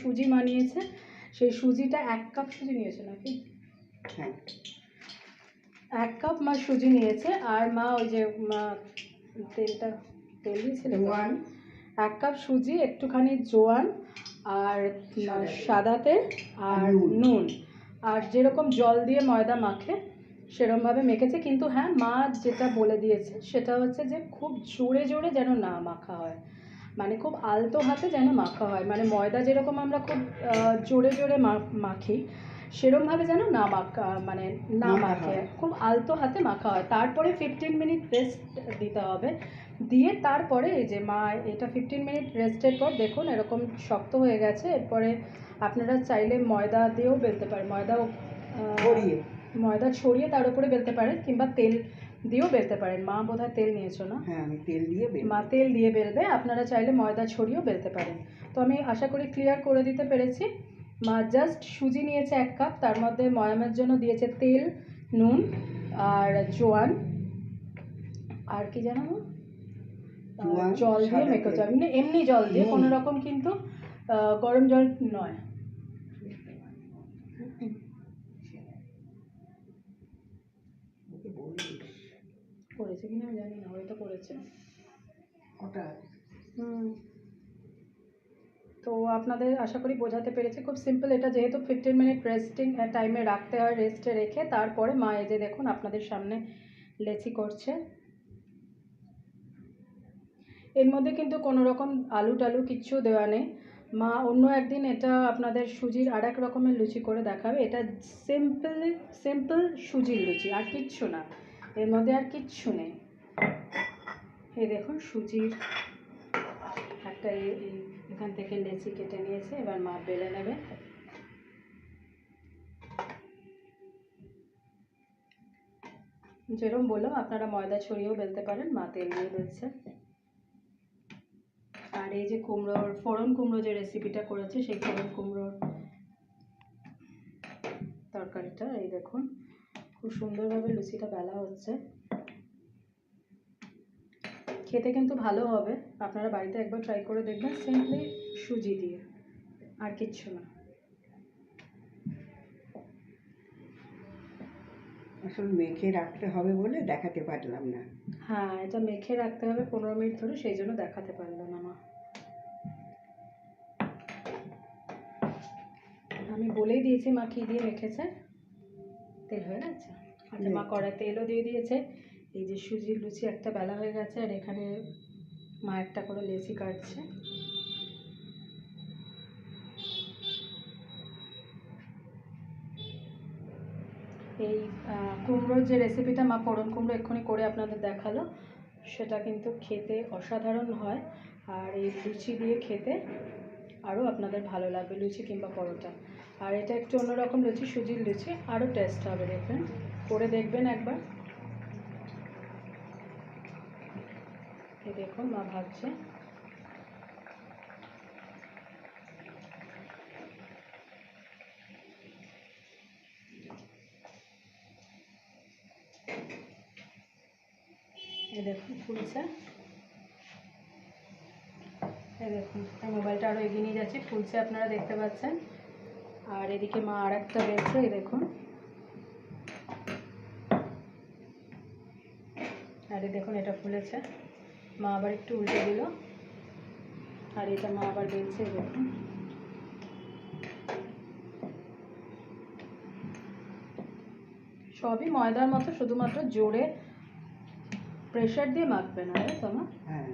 সুজি বানিয়েছে, সেই সুজিটা 1 কাপ সুজি নিয়েছে নাকি? হ্যাঁ, 1 কাপ মা সুজি নিয়েছে। আর মা ওই যে তেল দিয়েছিল, 1 কাপ সুজি, একটুখানি জোয়ান আর সাদা তেল আর নুন, আর যেরকম জল দিয়ে ময়দা মাখে সেরকমভাবে মেখেছে। কিন্তু হ্যাঁ, মা যেটা বলে দিয়েছে সেটা হচ্ছে যে খুব জোরে জোরে যেন না মাখা হয়, মানে খুব আলতো হাতে যেন মাখা হয়, মানে ময়দা যেরকম আমরা খুব জোরে জোরে মাখি সেরকমভাবে যেন না মাখা, মানে না মাখে, খুব আলতো হাতে মাখা হয়। তারপরে 15 মিনিট রেস্ট দিতে হবে, দিয়ে তারপরে এই যে মা এটা 15 মিনিট রেস্টের পর দেখুন এরকম শক্ত হয়ে গেছে। এরপরে আপনারা চাইলে ময়দা দিয়েও বেলতে পারেন, ময়দা ছড়িয়ে তার উপরে বেলতে পারেন, কিংবা তেল দিয়েও বেলতে পারেন। মা বোধহয় তেল নিয়েছো না? হ্যাঁ, আমি তেল দিয়ে মা তেল দিয়ে বেলবে, আপনারা চাইলে ময়দা ছড়িয়েও বেলতে পারেন। তো আমি আশা করি ক্লিয়ার করে দিতে পেরেছি। মা জাস্ট সুজি নিয়েছে 1 কাপ, তার মধ্যে ময়ামের জন্য দিয়েছে তেল, নুন আর জোয়ান, আর কি জানো জল দিয়ে মেখেছে, এমনি জল দিয়ে, কোনো রকম কিন্তু গরম জল নয়। করেছে কিনা আমি জানি না, হয়তো করেছে। তো আপনাদের আশা করি বোঝাতে পেরেছে, খুব সিম্পল এটা। যেহেতু 15 মিনিট রেস্টিং টাইমে রাখতে হয়, রেস্টে রেখে তারপরে মা এই যে দেখুন আপনাদের সামনে লেচি করছে। এর মধ্যে কিন্তু কোনো রকম আলু টালু কিচ্ছু দেওয়া নেই। মা অন্য একদিন এটা আপনাদের সুজির আর এক রকমের লুচি করে দেখাবে। এটা সিম্পল সুজির লুচি, আর কিচ্ছু না, এর মধ্যে আর কিচ্ছু নেই। এই দেখুন সুজির একটা এখান থেকে লেচি কেটে নিয়েছে, এবার মা বেলে নেবে। যেরকম বললাম আপনারা ময়দা ছড়িয়েও বেলতে পারেন, মা তেল দিয়ে বেলছে। আর এই যে ফোড়ন কুমড়ো যে রেসিপিটা করেছে, সেই ফোড়ন কুমড়োর তরকারিটা এই দেখুন খুব সুন্দরভাবে লুচিটা বেলা হচ্ছে। খেতে কিন্তু ভালো হবে, আপনারা বাড়িতে একবার ট্রাই করে দেখবেন, সিম্পলি সুজি দিয়ে, আর কিচ্ছু না। আসলে মেখে রাখতে হবে বলে দেখাতে পারলাম না। হ্যাঁ, এটা মেখে রাখতে হবে 15 মিনিট ধরে, সেই জন্য দেখাতে পারলাম না। আমি বলেই দিয়েছি মা কী দিয়ে রেখেছে। তেল হয়ে গেছে, আচ্ছা মা কড়াই তেলও দিয়ে দিয়েছে। এই যে সুজির লুচি একটা বেলা হয়ে গেছে, আর এখানে মা একটা করে লেচি কাটছে। এই কুমড়োর যে রেসিপিটা মা ফোড়ন কুমড়ো এক্ষুনি করে আপনাদের দেখালো, সেটা কিন্তু খেতে অসাধারণ হয়। আর এই লুচি দিয়ে খেতে আরও আপনাদের ভালো লাগবে, লুচি কিংবা পরোটা। আর এটা একটু অন্যরকম লুচি, সুজির লুচি, আরও টেস্ট হবে, দেখবেন করে দেখবেন একবার। এই দেখুন মা ভাজছে। এই দেখুন ফুলছে, এই দেখুন মোবাইলটা আরও এগিয়ে নিয়ে যাচ্ছে, ফুলছে আপনারা দেখতে পাচ্ছেন। আর এদিকে মা আর একটা বেলছে, এই দেখুন। আর এই দেখুন এটা ফুলেছে, মা আবার একটু উল্টে দিল, আর এটা মা আবার বেলছে, এই দেখুন। সবই ময়দার মতো, শুধুমাত্র জোরে প্রেশার দিয়ে মাখবে না, তাই তো মা? হ্যাঁ,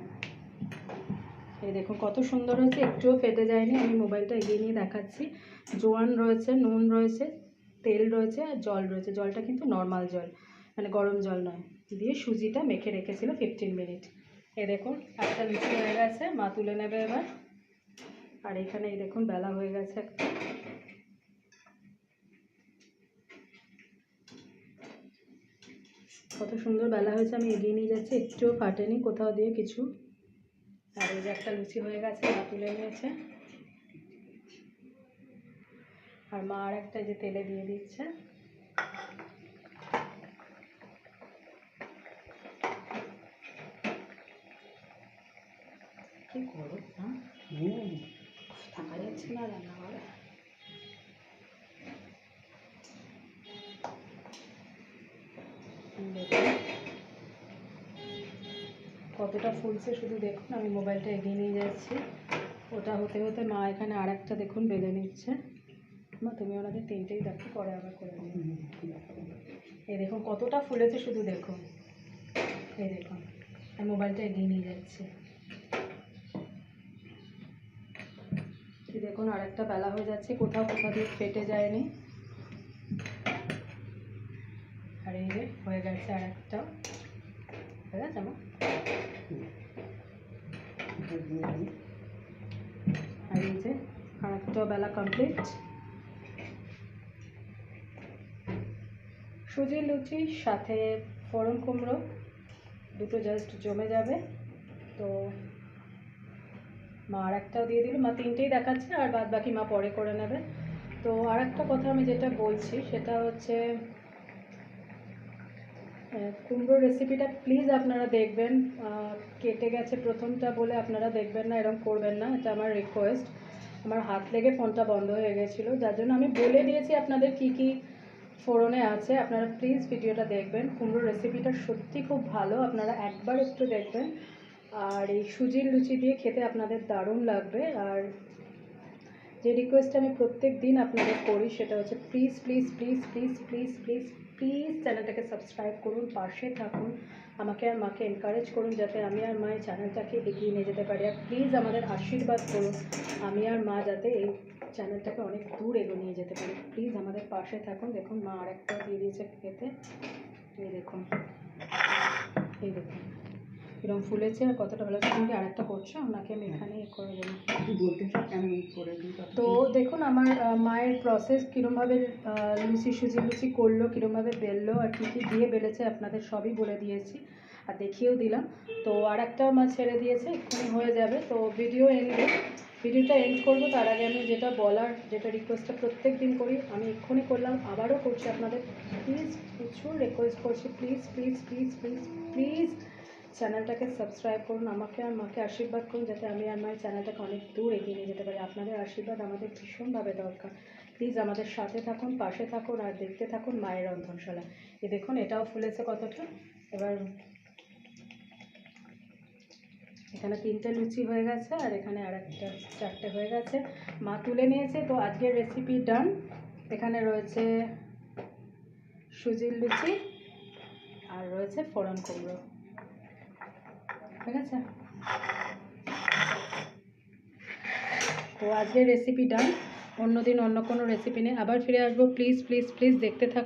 এই দেখুন কত সুন্দর হয়েছে, একটুও ফেটে যায়নি। আমি মোবাইলটা এগিয়ে নিয়ে দেখাচ্ছি। জোয়ান রয়েছে, নুন রয়েছে, তেল রয়েছে, আর জল রয়েছে। জলটা কিন্তু নর্মাল জল, মানে গরম জল নয়, দিয়ে সুজিটা মেখে রেখেছিল 15 মিনিট। এই দেখুন একটা লুচি হয়ে গেছে, মা তুলে নেবে এবার। আর এখানে এই দেখুন বেলা হয়ে গেছে একটা। কত সুন্দর বেলা হয়েছে, আমি এগিয়ে নিয়ে যাচ্ছি, একটুও ফাটেনি কোথাও দিয়ে কিছু। আর এই যে একটা লুচি হয়ে গেছে, মা তুলে নিয়েছে। আর মা আর একটা যে তেলে দিয়ে দিচ্ছে। কি করো না, থাকা যাচ্ছে না রান্না হবে। দেখুন কতটা ফুলছে শুধু দেখুন, আমি মোবাইলটা এগিয়ে নিয়ে যাচ্ছি। ওটা হতে হতে মা এখানে আর একটা দেখুন বেলে নিচ্ছে। মা তুমি ওনাদের তিনটেই দেখো, পরে আবার করে নিও। এই দেখুন কতটা ফুলেছে শুধু দেখুন, এই দেখুন আমি মোবাইলটা এগিয়ে নিয়ে যাচ্ছি। এই দেখুন আর একটা বেলা হয়ে যাচ্ছে, কোথাও দিয়ে ফেটে যায়নি। আর এই যে হয়ে গেছে আর একটা, হয়ে গেছে আমার। আর এই যে আর একটা বেলা কমপ্লিট। সুজির লুচির সাথে ফোড়ন কুমড়ো দুটো জাস্ট জমে যাবে। তো মা আর একটাও দিয়ে দিল, মা তিনটেই দেখাচ্ছে আর বাদ বাকি মা পরে করে নেবে। তো আর একটা কথা আমি যেটা বলছি সেটা হচ্ছে কুমড়োর রেসিপিটা প্লিজ আপনারা দেখবেন। কেটে গেছে প্রথমটা বলে আপনারা দেখবেন না, এরকম করবেন না, এটা আমার রিকোয়েস্ট। আমার হাত লেগে ফোনটা বন্ধ হয়ে গেছিলো, যার জন্য আমি বলে দিয়েছি আপনাদের কি কি ফোড়নে আছে। আপনারা প্লিজ ভিডিওটা দেখবেন, কুমড়োর রেসিপিটা সত্যি খুব ভালো, আপনারা একবার একটু দেখবেন। আর এই সুজির লুচি দিয়ে খেতে আপনাদের দারুণ লাগবে। আর যে রিকোয়েস্টটা আমি প্রত্যেক দিন আপনাদের করি সেটা হচ্ছে please please please please please please please চ্যানেলটাকে সাবস্ক্রাইব করুন, পাশে থাকুন, আমাকে আর মাকে এনকারেজ করুন যাতে আমি আর মা এই চ্যানেলটাকে এগিয়ে নিয়ে যেতে পারি। আর প্লিজ আমাদের আশীর্বাদ করুন আমি আর মা যাতে এই চ্যানেলটাকে অনেক দূর এগিয়ে নিয়ে যেতে পারি। প্লিজ আমাদের পাশে থাকুন। দেখুন মা আরেকটা দিয়ে দিয়েছে খেতে, এই দেখুন, এই দেখুন এরকম ফুলেছে আর কতটা ভালো। তুমি আরেকটা করছো, ওনাকে আমি এখানে করে দেবো। বলতে চাই আমি করে দিই। তো দেখুন আমার মায়ের প্রসেস কীরমভাবে সুজি লুচি করলো, কীরমভাবে বেললো আর কী কী দিয়ে বেলেছে আপনাদের সবই বলে দিয়েছি আর দেখিয়েও দিলাম। তো আর একটা মা ছেড়ে দিয়েছে, এক্ষুনি হয়ে যাবে। তো ভিডিওটা এন্ড করবো তার আগে আমি যেটা বলার, যেটা রিকোয়েস্টটা প্রত্যেক দিন করি আমি এক্ষুনি করলাম, আবারও করছি আপনাদের প্লিজ, প্রচুর রিকোয়েস্ট করছি, please please please please please চ্যানেলটাকে সাবস্ক্রাইব করুন, আমাকে আর মাকে আশীর্বাদ করুন যাতে আমি আর মায়ের চ্যানেলটাকে অনেক দূর এগিয়ে নিয়ে যেতে পারি। আপনাদের আশীর্বাদ আমাদের ভীষণভাবে দরকার। প্লিজ আমাদের সাথে থাকুন, পাশে থাকুন আর দেখতে থাকুন মায়ের রন্ধনশালা। এই দেখুন এটাও ফুলেছে কতটা। এবার এখানে 3টে লুচি হয়ে গেছে আর এখানে আর একটা 4টে হয়ে গেছে, মা তুলে নিয়েছে। তো আজকের রেসিপি ডান। এখানে রয়েছে সুজির লুচি আর রয়েছে ফোড়ন কুমড়ো, ঠিক আছে। তো আজকের রেসিপি ডান, অন্যদিন অন্য কোনো রেসিপি নিয়ে আবার ফিরে আসবো। প্লিজ প্লিজ প্লিজ দেখতে থাকুন।